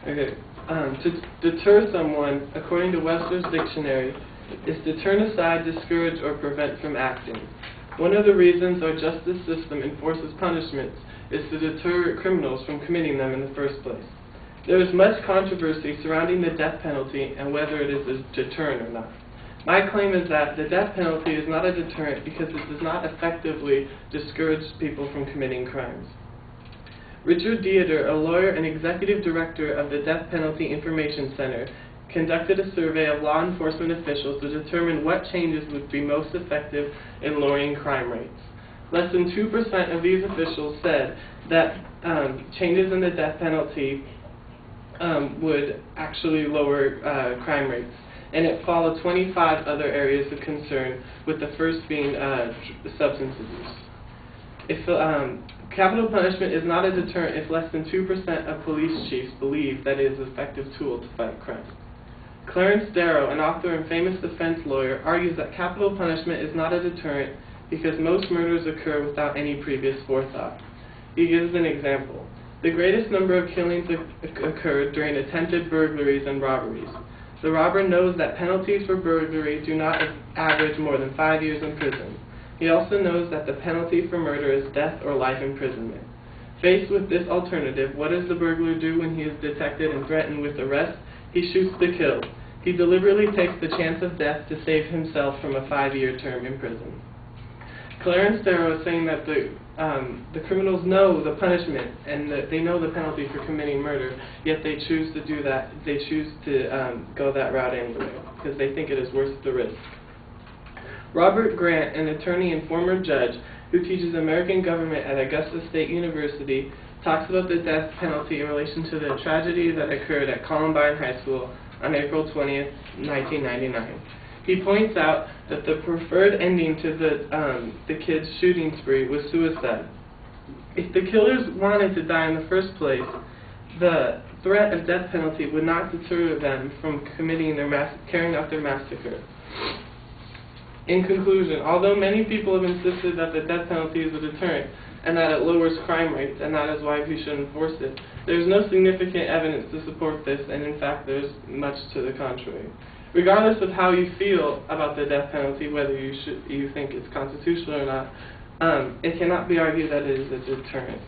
Okay. To deter someone, according to Webster's dictionary, is to turn aside, discourage, or prevent from acting. One of the reasons our justice system enforces punishments is to deter criminals from committing them in the first place. There is much controversy surrounding the death penalty and whether it is a deterrent or not. My claim is that the death penalty is not a deterrent because it does not effectively discourage people from committing crimes. Richard Dieter, a lawyer and executive director of the Death Penalty Information Center, conducted a survey of law enforcement officials to determine what changes would be most effective in lowering crime rates. Less than 2% of these officials said that changes in the death penalty would actually lower crime rates, and it followed 25 other areas of concern, with the first being substance abuse. Capital punishment is not a deterrent if less than 2% of police chiefs believe that it is an effective tool to fight crime. Clarence Darrow, an author and famous defense lawyer, argues that capital punishment is not a deterrent because most murders occur without any previous forethought. He gives an example. The greatest number of killings occurred during attempted burglaries and robberies. The robber knows that penalties for burglary do not average more than 5 years in prison. He also knows that the penalty for murder is death or life imprisonment. Faced with this alternative, what does the burglar do when he is detected and threatened with arrest? He shoots to kill. He deliberately takes the chance of death to save himself from a 5-year term in prison. Clarence Darrow is saying that the criminals know the punishment and that they know the penalty for committing murder, yet they choose to do that. They choose to go that route anyway because they think it is worth the risk. Robert Grant, an attorney and former judge who teaches American government at Augusta State University, talks about the death penalty in relation to the tragedy that occurred at Columbine High School on April 20th, 1999. He points out that the preferred ending to the kids' shooting spree was suicide. If the killers wanted to die in the first place, the threat of death penalty would not deter them from carrying out their massacre. In conclusion, although many people have insisted that the death penalty is a deterrent and that it lowers crime rates and that is why we should enforce it, there is no significant evidence to support this, and in fact there is much to the contrary. Regardless of how you feel about the death penalty, whether you think it's constitutional or not, it cannot be argued that it is a deterrent.